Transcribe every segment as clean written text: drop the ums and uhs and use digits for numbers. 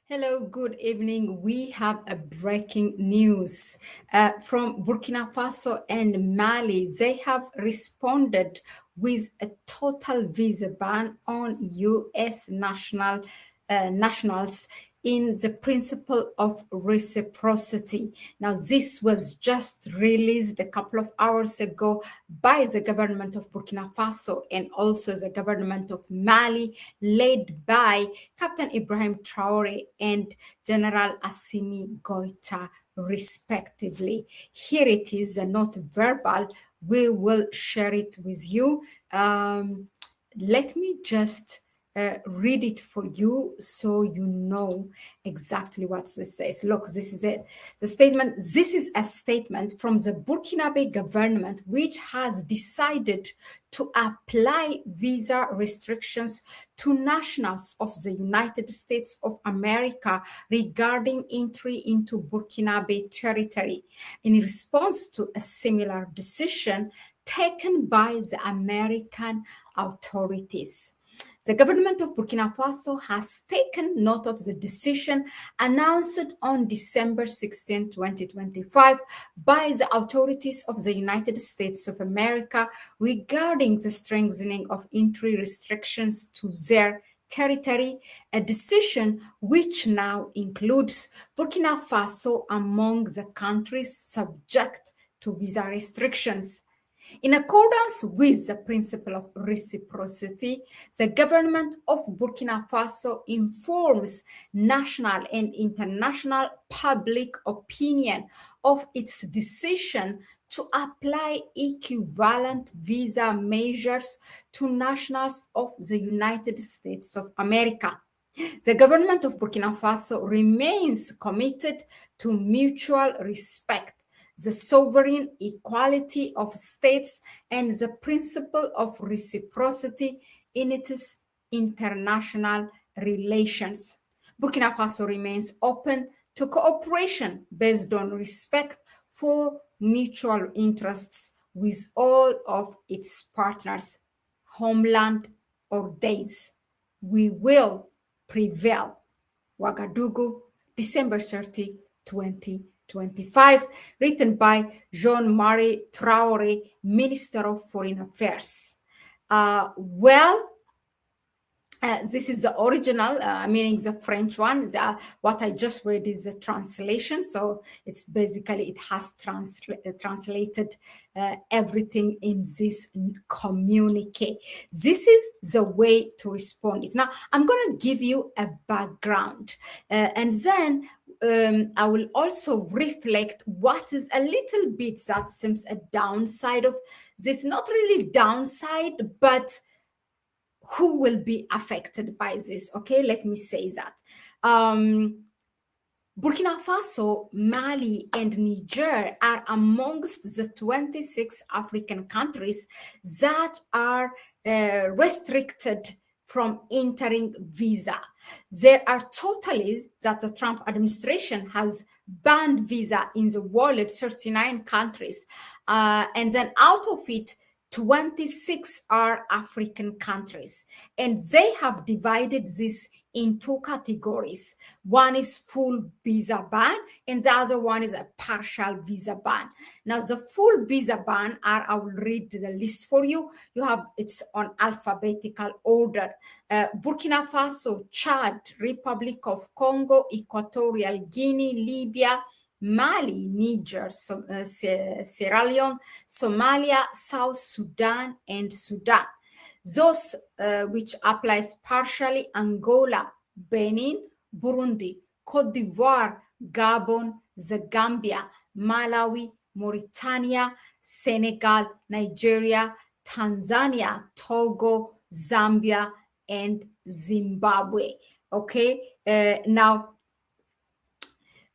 Hello, good evening. We have a breaking news from Burkina Faso and Mali. They have responded with a total visa ban on U.S. nationals in the principle of reciprocity. Now, this was just released a couple of hours ago by the government of Burkina Faso and also the government of Mali, led by Captain Ibrahim Traore and General Assimi Goita, respectively. Here it is, a note verbal. We will share it with you. Let me just read it for you so you know exactly what this says. Look, this is it. The statement. This is a statement from the Burkinabe government, which has decided to apply visa restrictions to nationals of the United States of America regarding entry into Burkinabe territory in response to a similar decision taken by the American authorities. The government of Burkina Faso has taken note of the decision announced on December 16, 2025, by the authorities of the United States of America regarding the strengthening of entry restrictions to their territory, a decision which now includes Burkina Faso among the countries subject to visa restrictions. In accordance with the principle of reciprocity, the government of Burkina Faso informs national and international public opinion of its decision to apply equivalent visa measures to nationals of the United States of America. The government of Burkina Faso remains committed to mutual respect, the sovereign equality of states, and the principle of reciprocity in its international relations. Burkina Faso remains open to cooperation based on respect for mutual interests with all of its partners, homeland or days. We will prevail. Ouagadougou, December 30, 2025, written by Jean-Marie Traore, Minister of Foreign Affairs. This is the original, meaning the French one. What I just read is the translation. So it's basically, it has translated everything in this communique. This is the way to respond it. Now, I'm going to give you a background and then I will also reflect what is a little bit that seems a downside of this, not really downside, but who will be affected by this. Okay, let me say that. Burkina Faso, Mali, and Niger are amongst the 26 African countries that are restricted from entering visa. There are totally that the Trump administration has banned visa in the world at 39 countries. And then out of it, 26 are African countries, and they have divided this in two categories. One is full visa ban, and the other one is a partial visa ban. Now, the full visa ban I will read the list for you. You have it's on alphabetical order. Burkina Faso, Chad, Republic of Congo, Equatorial Guinea, Libya, Mali, Niger, Sierra Leone, Somalia, South Sudan, and Sudan. Those which applies partially Angola, Benin, Burundi, Cote d'Ivoire, Gabon, the Gambia, Malawi, Mauritania, Senegal, Nigeria, Tanzania, Togo, Zambia, and Zimbabwe. Okay, now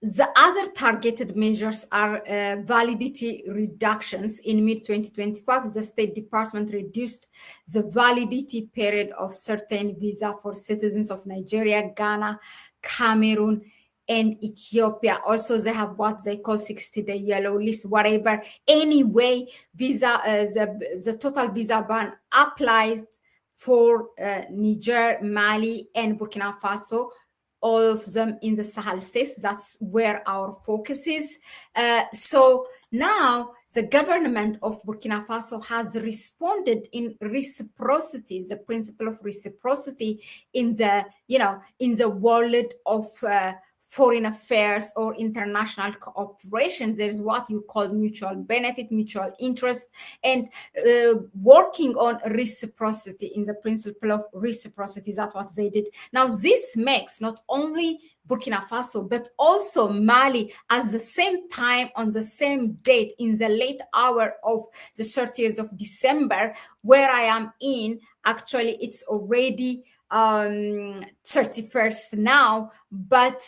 the other targeted measures are validity reductions. In mid-2025, the State Department reduced the validity period of certain visa for citizens of Nigeria, Ghana, Cameroon, and Ethiopia. Also, they have what they call 60-day yellow list, whatever. Anyway, the total visa ban applies for Niger, Mali, and Burkina Faso, all of them in the Sahel states. That's where our focus is. So now the government of Burkina Faso has responded in reciprocity, the principle of reciprocity in the, in the world of foreign affairs or international cooperation. There's what you call mutual benefit, mutual interest, and working on reciprocity in the principle of reciprocity. That's what they did. Now, this makes not only Burkina Faso, but also Mali at the same time, on the same date, in the late hour of the 30th of December, where I am in. Actually, it's already 31st now, but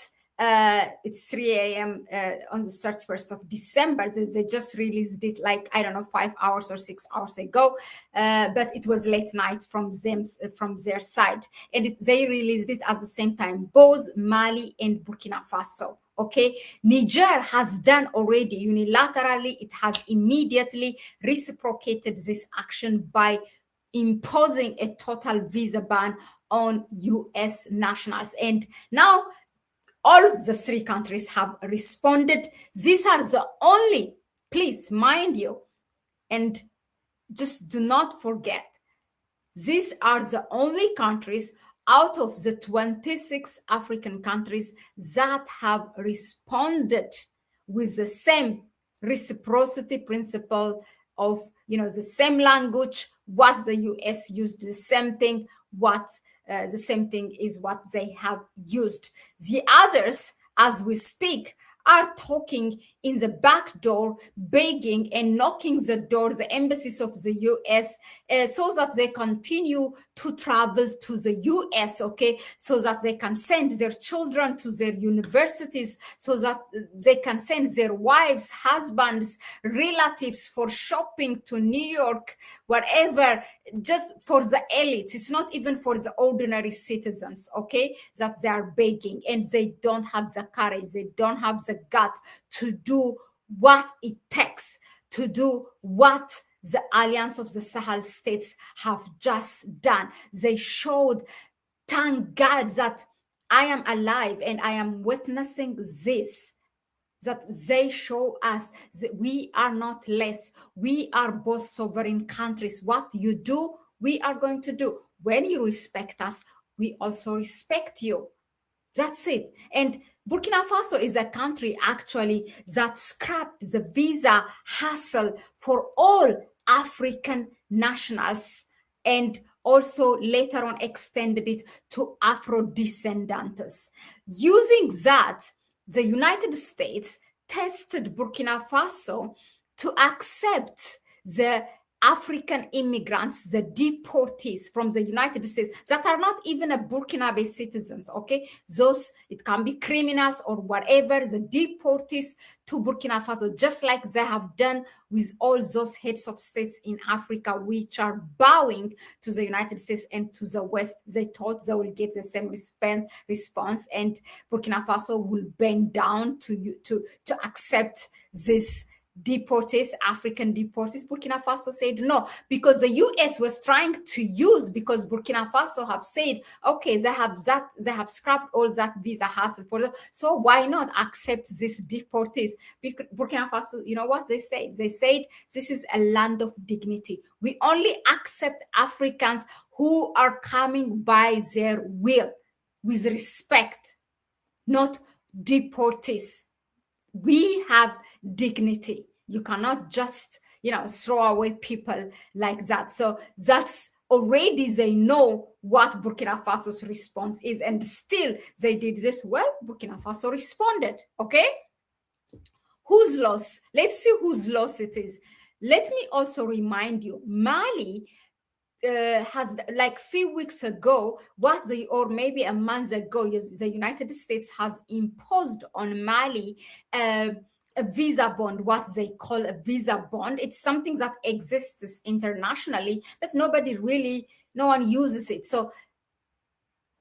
it's 3 a.m. On the 31st of December. They just released it like, I don't know, 5 hours or 6 hours ago, but it was late night from them, from their side. And they released it at the same time, both Mali and Burkina Faso. Okay, Niger has done already unilaterally, it has immediately reciprocated this action by imposing a total visa ban on US nationals. And now all of the three countries have responded. These are the only, please mind you, and just do not forget, these are the only countries out of the 26 African countries that have responded with the same reciprocity principle of, the same language, what the US used, the same thing, what the same thing is what they have used. The others, as we speak, are talking in the back door, begging and knocking the door, the embassies of the US, so that they continue to travel to the US, okay, so that they can send their children to their universities, so that they can send their wives, husbands, relatives for shopping to New York, wherever, just for the elites. It's not even for the ordinary citizens, okay, that they are begging, and they don't have the courage, they don't have the gut to do what it takes, to do what the Alliance of the Sahel states have just done. They showed, thank God that I am alive and I am witnessing this, that they show us that we are not less. We are both sovereign countries. What you do, we are going to do. When you respect us, we also respect you. That's it. And Burkina Faso is a country actually that scrapped the visa hassle for all African nationals, and also later on extended it to Afro descendants. Using that, the United States tested Burkina Faso to accept the African immigrants, the deportees from the United States that are not even a Burkinabe citizens, okay? Those, it can be criminals or whatever, the deportees to Burkina Faso, just like they have done with all those heads of states in Africa, which are bowing to the United States and to the West. They thought they will get the same response, and Burkina Faso will bend down to accept this deportees, African deportees. Burkina Faso said no, because the US was trying to use, because Burkina Faso have said, okay, they have scrapped all that visa hassle for them, so why not accept these deportees? Burkina Faso, you know what they said? They said, this is a land of dignity. We only accept Africans who are coming by their will, with respect, not deportees. We have dignity. You cannot just, throw away people like that. So that's already, they know what Burkina Faso's response is, and still they did this. Well, Burkina Faso responded. Okay, whose loss? Let's see whose loss it is. Let me also remind you, Mali has, like few weeks ago, or maybe a month ago, the United States has imposed on Mali a visa bond, what they call a visa bond. It's something that exists internationally, but no one uses it. So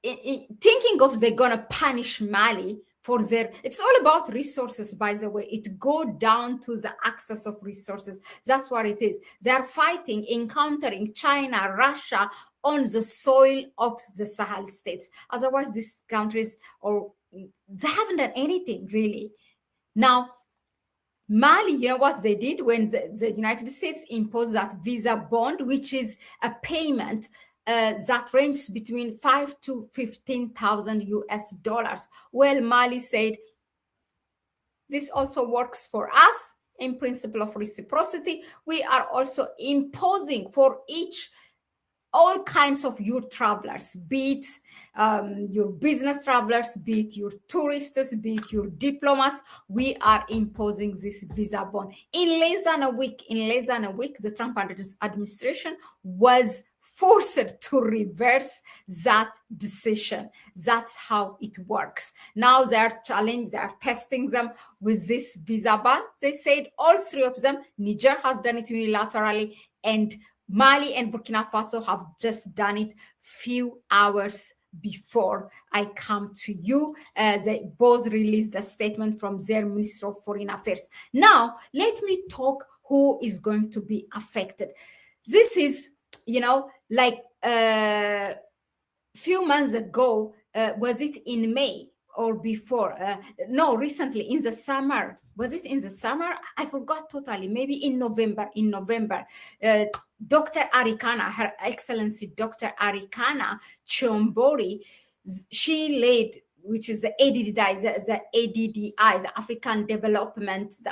thinking of they're gonna punish Mali for it's all about resources, by the way. It go down to the access of resources. That's what it is. They're fighting, encountering China, Russia, on the soil of the Sahel states. Otherwise, these countries or they haven't done anything really. Now, Mali, you know what they did when the United States imposed that visa bond, which is a payment that ranges between 5 to 15,000 US dollars. Well, Mali said this also works for us in principle of reciprocity. We are also imposing for each all kinds of your travelers, be it your business travelers, be it your tourists, be it your diplomats. We are imposing this visa bond. In less than a week, the Trump administration was forced to reverse that decision. That's how it works. Now they're testing them with this visa ban. They said all three of them, Niger has done it unilaterally, and Mali and Burkina Faso have just done it few hours before I come to you. They both released a statement from their Minister of Foreign Affairs. Now, let me talk who is going to be affected. This is, like few months ago, was it in May or before? No, recently in the summer. Was it in the summer? I forgot totally. Maybe in November. Dr. Arikana, Her Excellency Dr. Arikana Chombori, she led, which is the ADDI, the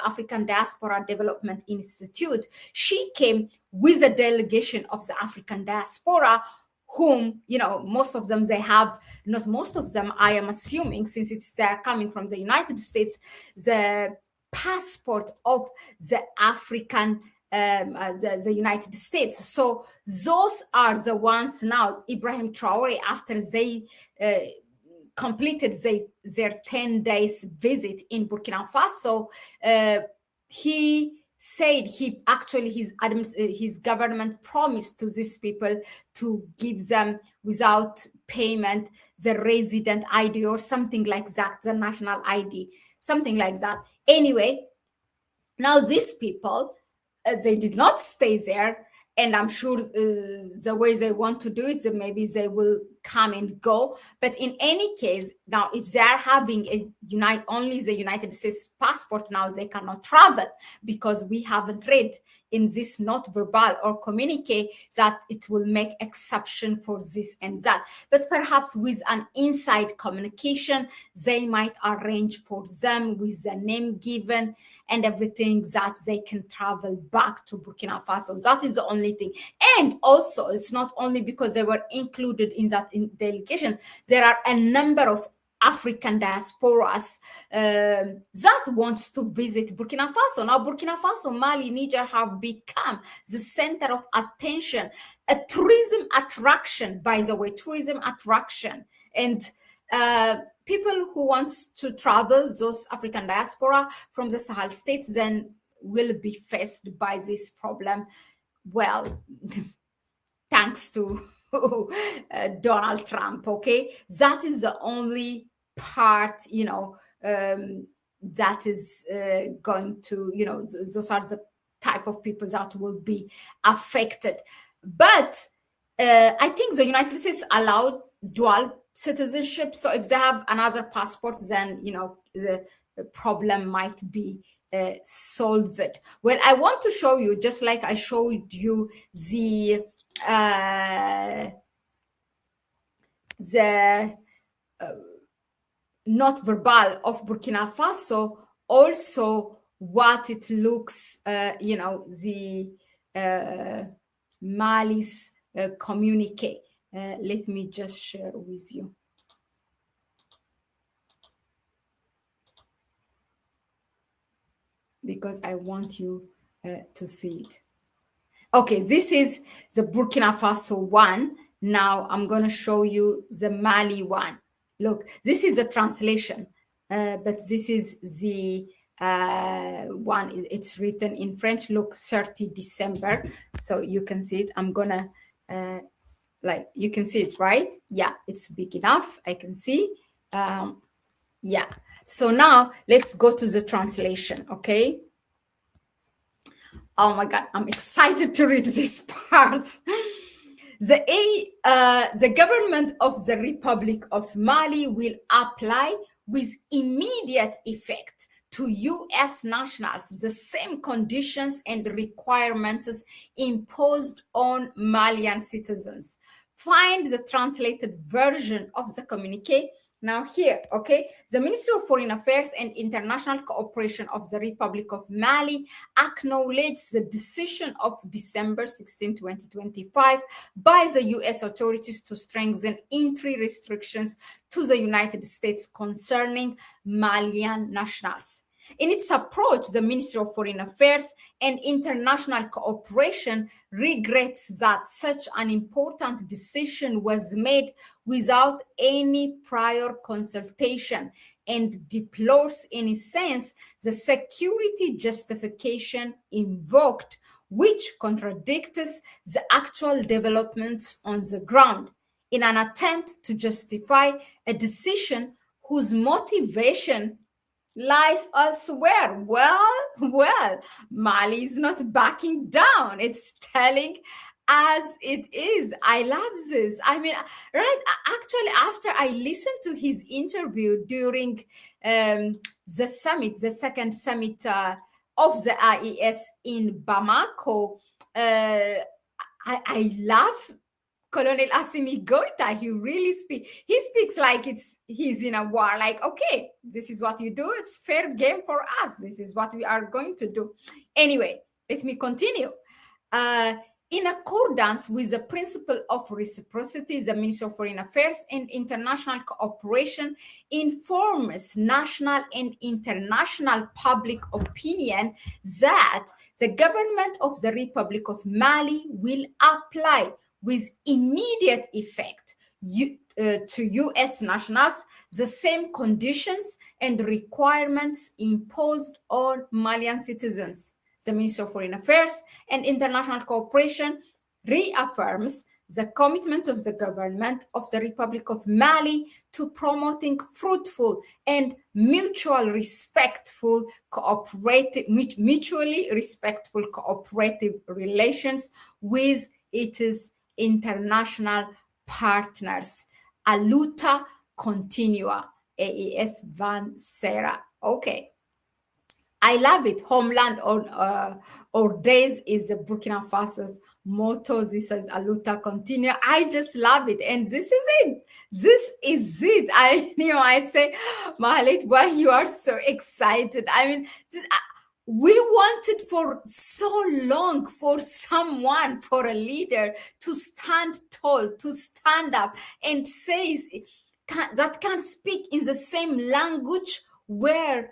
African Diaspora Development Institute. She came with a delegation of the African diaspora, whom, most of them, they have, not most of them, I am assuming, since they're coming from the United States, the passport of the African, the United States. So those are the ones now, Ibrahim Traore, after they completed their 10 days visit in Burkina Faso, he said his government promised to these people to give them without payment the resident ID or something like that, the national ID, something like that. Anyway, now these people, they did not stay there, and I'm sure the way they want to do it, then maybe they will come and go. But in any case, now if they are having only the United States passport, now they cannot travel, because we haven't read in this not verbal or communique that it will make exception for this and that. But perhaps with an inside communication, they might arrange for them with the name given and everything, that they can travel back to Burkina Faso. That is the only thing. And also, it's not only because they were included in that delegation. There are a number of African diasporas that wants to visit Burkina Faso. Now, Burkina Faso, Mali, Niger have become the center of attention, a tourism attraction, by the way, And people who want to travel, those African diaspora from the Sahel states, then will be faced by this problem. Well, thanks to Donald Trump, okay? That is the only part, that is going to, those are the type of people that will be affected. But I think the United States allowed dual citizenship. So if they have another passport, then, the problem might be solved. Well, I want to show you, just like I showed you the not verbal of Burkina Faso, also what it looks, the Mali's communique. Let me just share with you. Because I want you to see it. Okay, this is the Burkina Faso one. Now I'm going to show you the Mali one. Look, this is the translation, but this is the one. It's written in French. Look, 30 December. So you can see it. I'm going to, you can see it, right? Yeah, it's big enough. I can see. Yeah. So now let's go to the translation, okay? Oh my God, I'm excited to read this part. The government of the Republic of Mali will apply with immediate effect to U.S. nationals the same conditions and requirements imposed on Malian citizens. Find the translated version of the communique now here. Okay, the Ministry of Foreign Affairs and International Cooperation of the Republic of Mali acknowledged the decision of December 16, 2025 by the US authorities to strengthen entry restrictions to the United States concerning Malian nationals. In its approach, the Ministry of Foreign Affairs and International Cooperation regrets that such an important decision was made without any prior consultation and deplores, in a sense, the security justification invoked, which contradicts the actual developments on the ground in an attempt to justify a decision whose motivation lies elsewhere. Well, Mali is not backing down. It's telling as it is. I love this. I mean, right? Actually, after I listened to his interview during the summit, the second summit of the IES in Bamako, I love Colonel Assimi Goita. He speaks like he's in a war. Like, okay, this is what you do. It's fair game for us. This is what we are going to do. Anyway, let me continue. In accordance with the principle of reciprocity, the Ministry of Foreign Affairs and International Cooperation informs national and international public opinion that the government of the Republic of Mali will apply with immediate effect to U.S. nationals the same conditions and requirements imposed on Malian citizens. The Ministry of Foreign Affairs and International Cooperation reaffirms the commitment of the government of the Republic of Mali to promoting fruitful and mutually respectful cooperative relations with its international partners. A luta continua. AES Van Serra. Okay. I love it. Homeland or days is Burkina Faso's motto. This is a luta continua. I just love it. And this is it. This is it. I say, Mahalit, why you are so excited. I mean, we wanted for so long for someone, for a leader to stand tall, to stand up and say that can speak in the same language where,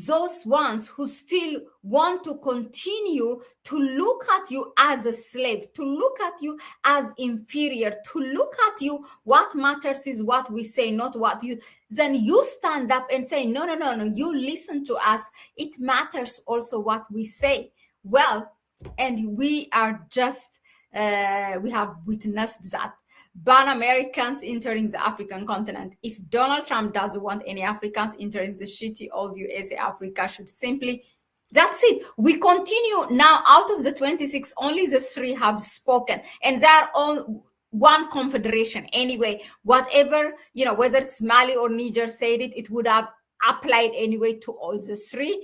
those ones who still want to continue to look at you as a slave, to look at you as inferior, to look at you, what matters is what we say, not what you, then you stand up and say, no, you listen to us. It matters also what we say. Well, and we are just, we have witnessed that. Ban Americans entering the African continent. If Donald Trump doesn't want any Africans entering the shitty old USA, Africa should simply, that's it. We continue now. Out of the 26, only the 3 have spoken, and they are all one confederation. Anyway, whatever, whether it's Mali or Niger said it, it would have applied anyway to all the 3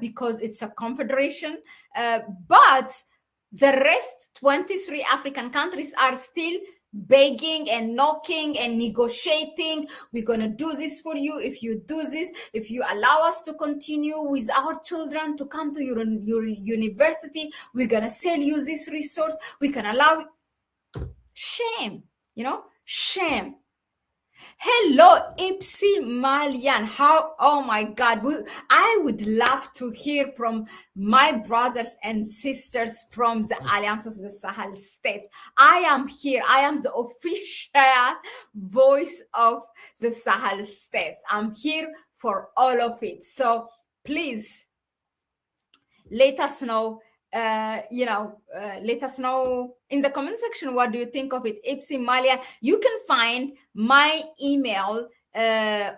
because it's a confederation. But the rest 23 African countries are still begging and knocking and negotiating. We're going to do this for you. If you do this, if you allow us to continue with our children to come to your university, we're going to sell you this resource. We can allow shame, shame. Hello, Ipsy Malian. Oh my God. I would love to hear from my brothers and sisters from the Alliance of the Sahel States. I am here. I am the official voice of the Sahel States. I'm here for all of it. So please let us know. Let us know in the comment section, what do you think of it? Ipsy Malia. You can find my email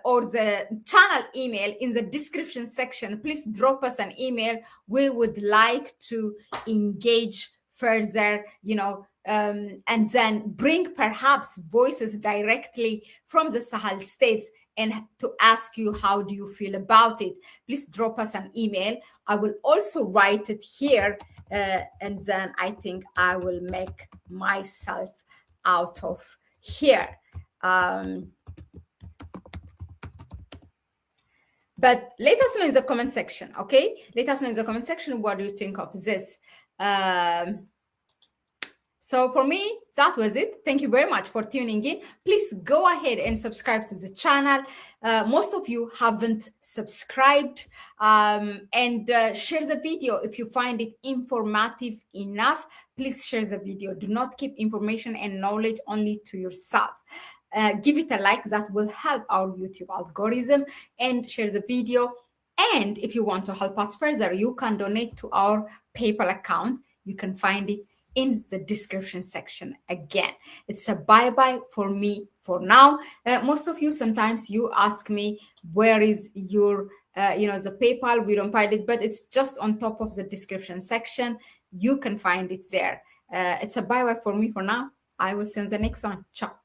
or the channel email in the description section. Please drop us an email. We would like to engage further, and then bring perhaps voices directly from the Sahel states and to ask you how do you feel about it. Please drop us an email. I will also write it here, and then I think I will make myself out of here. Um, but let us know in the comment section, okay? Let us know in the comment section what do you think of this. So for me, that was it. Thank you very much for tuning in. Please go ahead and subscribe to the channel. Most of you haven't subscribed, and share the video if you find it informative enough. Please share the video. Do not keep information and knowledge only to yourself. Give it a like, that will help our YouTube algorithm, and share the video. And if you want to help us further, you can donate to our PayPal account. You can find it in the description section. Again, it's a bye-bye for me for now. Most of you, sometimes you ask me, where is your the PayPal? We don't find it, but it's just on top of the description section. You can find it there. It's a bye-bye for me for now. I will see you in the next one. Ciao.